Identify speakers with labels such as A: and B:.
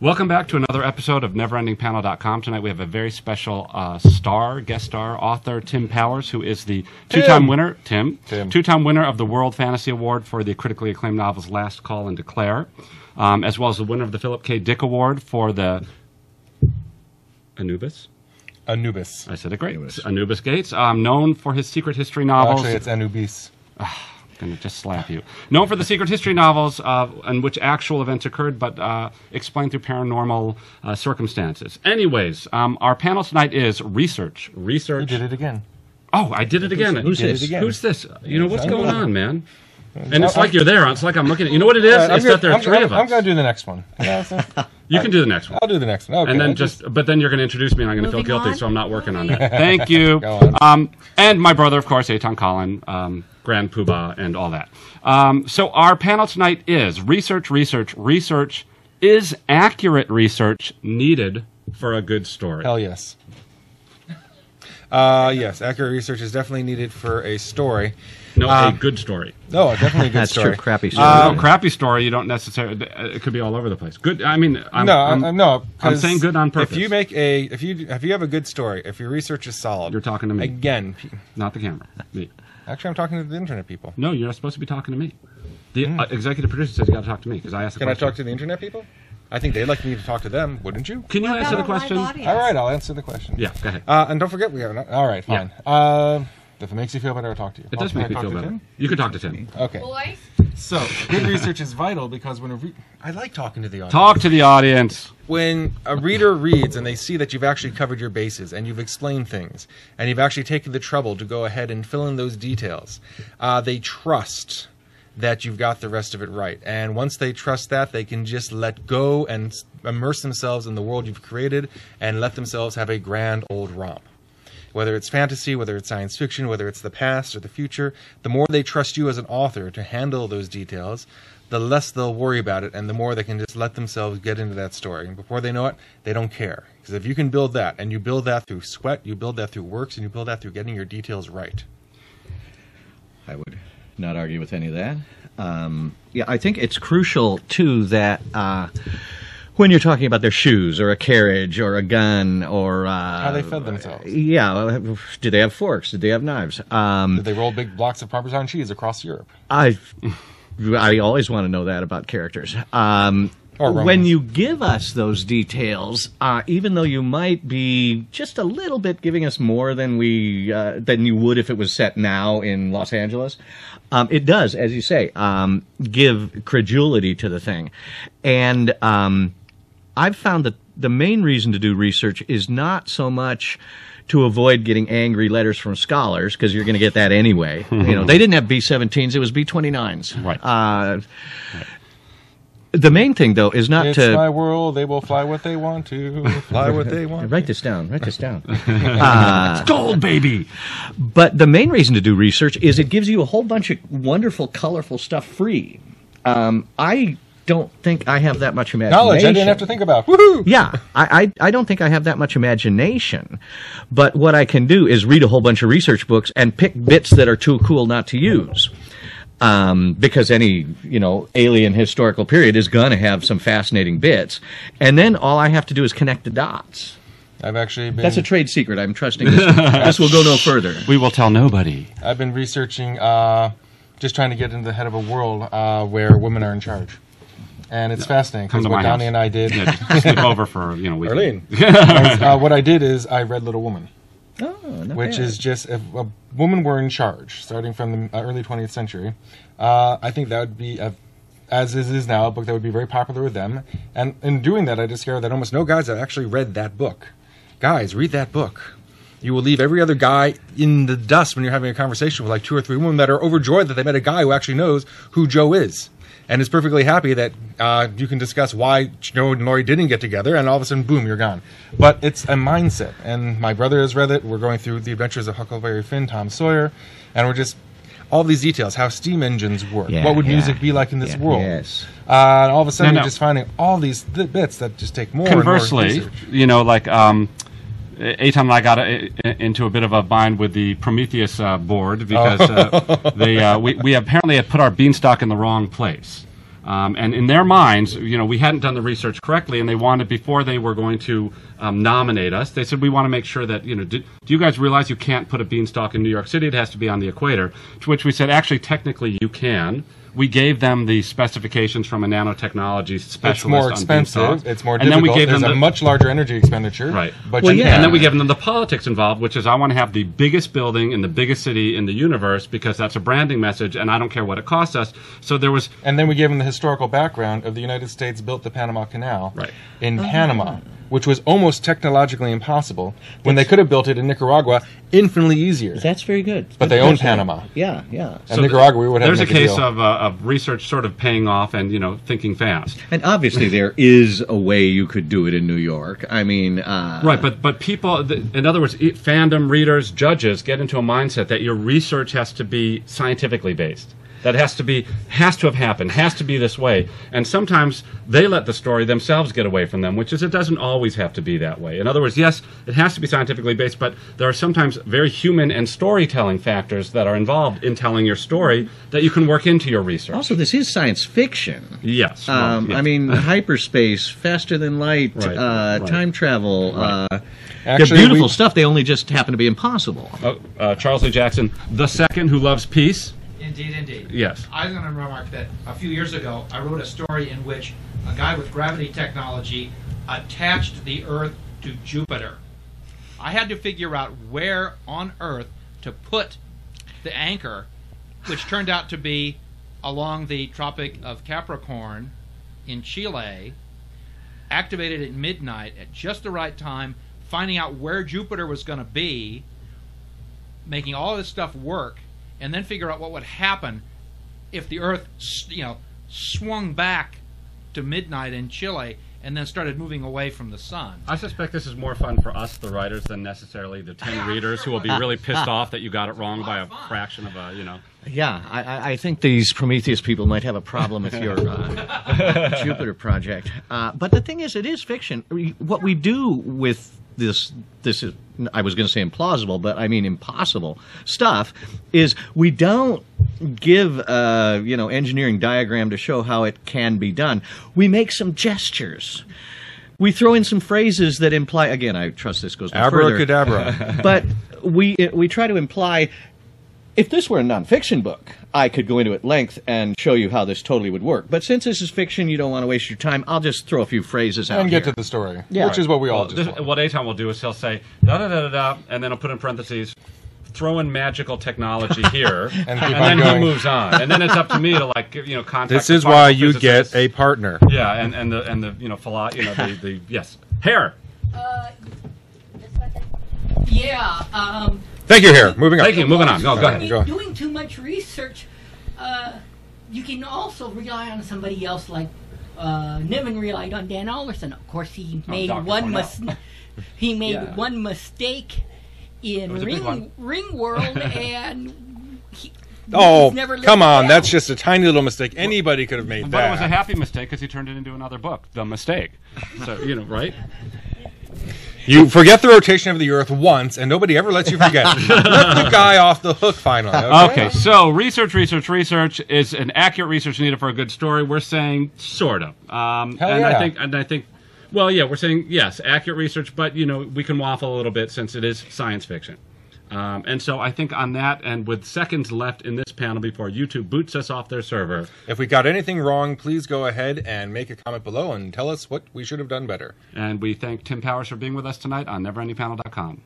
A: Welcome back to another episode of NeverEndingPanel.com. Tonight we have a very special guest star, author Tim Powers, who is the two-time winner, two-time winner of the World Fantasy Award for the critically acclaimed novels Last Call and Declare, as well as the winner of the Philip K. Dick Award for the Anubis. I said it great. Anubis Gates, known for his secret history novels.
B: Actually, it's Anubis.
A: Going to just slap you. Known for the secret history novels in which actual events occurred, but explained through paranormal circumstances. Anyways, our panel tonight is research.
B: You did it again.
A: Oh, I did it again.
B: Who's this?
A: Who's this? You know, what's going on, man? And it's like you're there. It's like I'm looking at... You know what it is? It's that there are three of us.
B: I'm going to do the next one.
A: You can do the next one.
B: I'll do the next one. Okay,
A: and then but then you're going to introduce me and I'm going to feel guilty, so I'm not working on that. Thank you.
B: Go on.
A: And my brother, of course, Eitan Collin, Grand Poobah, and all that. So our panel tonight is research. Is accurate research needed for a good story?
B: Hell yes. Yes, accurate research is definitely needed for a story.
A: No, a good story.
B: No, definitely a good story.
C: That's true. Crappy story.
A: No, crappy story. You don't necessarily. It could be all over the place. Good. I mean, I'm saying good on purpose.
B: If you have a good story, if your research is solid,
A: you're talking to me
B: again.
A: Not the camera. Me.
B: Actually, I'm talking to the internet people.
A: No, you're not supposed to be talking to me. The executive producer says you got to talk to me because I asked the question.
B: Can I talk to the internet people? I think they'd like me to talk to them, wouldn't you?
A: Can you answer the question?
B: All right, I'll answer the question.
A: Yeah, go ahead.
B: And don't forget, we have all right, fine.
A: Yeah.
B: If it makes you feel better, I'll talk to you.
A: It does make me feel better.
B: Tim?
A: You can talk to Tim.
B: Okay.
D: Boys?
B: So, good research is vital because when I like talking to the audience.
A: Talk to the audience.
B: When a reader reads and they see that you've actually covered your bases and you've explained things and you've actually taken the trouble to go ahead and fill in those details, they trust that you've got the rest of it right. And once they trust that, they can just let go and immerse themselves in the world you've created and let themselves have a grand old romp. Whether it's fantasy, whether it's science fiction, whether it's the past or the future, the more they trust you as an author to handle those details, the less they'll worry about it, and the more they can just let themselves get into that story. And before they know it, they don't care. Because if you can build that, and you build that through sweat, you build that through works, and you build that through getting your details right.
C: I would not argue with any of that. Yeah, I think it's crucial, too, that when you're talking about their shoes or a carriage or a gun or...
B: how they fed themselves.
C: Yeah. Did they have forks? Did they have knives?
B: Did they roll big blocks of Parmesan cheese across Europe?
C: I always want to know that about characters. When you give us those details, even though you might be just a little bit giving us more than than you would if it was set now in Los Angeles, it does, as you say, give credulity to the thing. And I've found that the main reason to do research is not so much to avoid getting angry letters from scholars, because you're going to get that anyway. You know, they didn't have B-17s; it was B-29s.
A: Right.
C: The main thing, though, is not
B: it's my world. They will fly what they want to, fly what they want.
C: Write this down. Write this down.
A: It's gold, baby.
C: But the main reason to do research is it gives you a whole bunch of wonderful, colorful stuff free. I don't think I have that much imagination.
B: Knowledge I didn't have to think about. Woohoo!
C: Yeah, I don't think I have that much imagination. But what I can do is read a whole bunch of research books and pick bits that are too cool not to use. Because any, alien historical period is going to have some fascinating bits. And then all I have to do is connect the dots.
B: I've actually been...
C: That's a trade secret. I'm trusting this. This will go no further.
A: We will tell nobody.
B: I've been researching, just trying to get into the head of a world where women are in charge. And it's fascinating, because what Donnie and I did...
A: Yeah, just sleep over for, a week.
B: Arlene. What I did is I read Little Woman.
C: Oh, not
B: which
C: bad.
B: is just, if a woman were in charge, starting from the early 20th century, I think that would be, as is now, a book that would be very popular with them. And in doing that, I discovered that almost no guys have actually read that book. Guys, read that book. You will leave every other guy in the dust when you're having a conversation with like 2 or 3 women that are overjoyed that they met a guy who actually knows who Joe is. And is perfectly happy that you can discuss why Joe and Lori didn't get together, and all of a sudden, boom, you're gone. But it's a mindset. And my brother has read it. We're going through The Adventures of Huckleberry Finn, Tom Sawyer, and we're just all these details, how steam engines work, what would music be like in this world.
C: Yes.
B: And all of a sudden, you're just finding all these bits that just take more
A: Conversely,
B: and more research.
A: Eitan and I got into a bit of a bind with the Prometheus board because we apparently had put our beanstalk in the wrong place. And in their minds, we hadn't done the research correctly, and they wanted, before they were going to nominate us, they said, we want to make sure that, do you guys realize you can't put a beanstalk in New York City? It has to be on the equator. To which we said, actually, technically, you can. We gave them the specifications from a nanotechnology specialist.
B: It's more expensive. It's more difficult.
A: And then we gave
B: There's
A: them
B: a much larger energy expenditure.
A: Right.
B: But
A: and then we gave them the politics involved, which is I want to have the biggest building in the biggest city in the universe because that's a branding message, and I don't care what it costs us. So there was.
B: And then we gave them the historical background of the United States built the Panama Canal in Panama, which was almost technologically impossible when they could have built it in Nicaragua infinitely easier.
C: That's very good.
B: But they own Panama.
C: Yeah, yeah.
B: And so Nicaragua, we would have
A: there's a case of research sort of paying off and, thinking fast.
C: And obviously there is a way you could do it in New York. I mean...
A: right, but people, in other words, fandom, readers, judges get into a mindset that your research has to be scientifically based. That has to have happened, has to be this way. And sometimes they let the story themselves get away from them, which is it doesn't always have to be that way. In other words, yes, it has to be scientifically based, but there are sometimes very human and storytelling factors that are involved in telling your story that you can work into your research.
C: Also, this is science fiction.
A: Yes.
C: Yes. I mean, hyperspace, faster than light, time travel.
A: Right.
C: They're beautiful stuff. They only just happen to be impossible.
A: Charles Lee Jackson, the second who loves peace.
D: Indeed, indeed.
A: Yes.
D: I was going to remark that a few years ago, I wrote a story in which a guy with gravity technology attached the Earth to Jupiter. I had to figure out where on Earth to put the anchor, which turned out to be along the Tropic of Capricorn in Chile, activated at midnight at just the right time, finding out where Jupiter was going to be, making all this stuff work, and then figure out what would happen if the Earth, swung back to midnight in Chile and then started moving away from the sun.
A: I suspect this is more fun for us, the writers, than necessarily the 10 readers who will be really pissed off that you got it wrong by a fraction of a,
C: Yeah, I think these Prometheus people might have a problem with your Jupiter project. But the thing is, it is fiction. What we do with this is, I was going to say implausible, but I mean impossible stuff, is we don't give engineering diagram to show how it can be done. We make some gestures. We throw in some phrases that imply, again, I trust this goes no further.
B: Abracadabra.
C: But we try to imply, if this were a nonfiction book, I could go into it at length and show you how this totally would work. But since this is fiction, you don't want to waste your time, I'll just throw a few phrases out
B: and get
C: here.
B: to the story, which is what we all just want.
A: What Eitan will do is he'll say, da-da-da-da-da, and then he'll put in parentheses, throw in magical technology here, and then he moves on. And then it's up to me to contact.
B: This is why you get a partner.
A: Yeah, and the yes, hair.
E: Yeah.
B: Thank you, Hair. Moving on.
A: Thank you. Moving on. Go ahead.
E: Go. Doing too much research, you can also rely on somebody else, like Niven relied on Dan Alderson. Of course, he made one mistake in Ring World, and
B: he's never come on, down. That's just a tiny little mistake. Anybody could have made that.
A: But it was a happy mistake because he turned it into another book, The Mistake. So right.
B: You forget the rotation of the Earth once, and nobody ever lets you forget it. Let the guy off the hook finally.
A: Okay, so research is an accurate research needed for a good story. We're saying sort of. I think, well, yeah, we're saying yes, accurate research, but we can waffle a little bit since it is science fiction. And so I think on that, and with seconds left in this panel before YouTube boots us off their server.
B: If we got anything wrong, please go ahead and make a comment below and tell us what we should have done better.
A: And we thank Tim Powers for being with us tonight on NeverEndingPanel.com.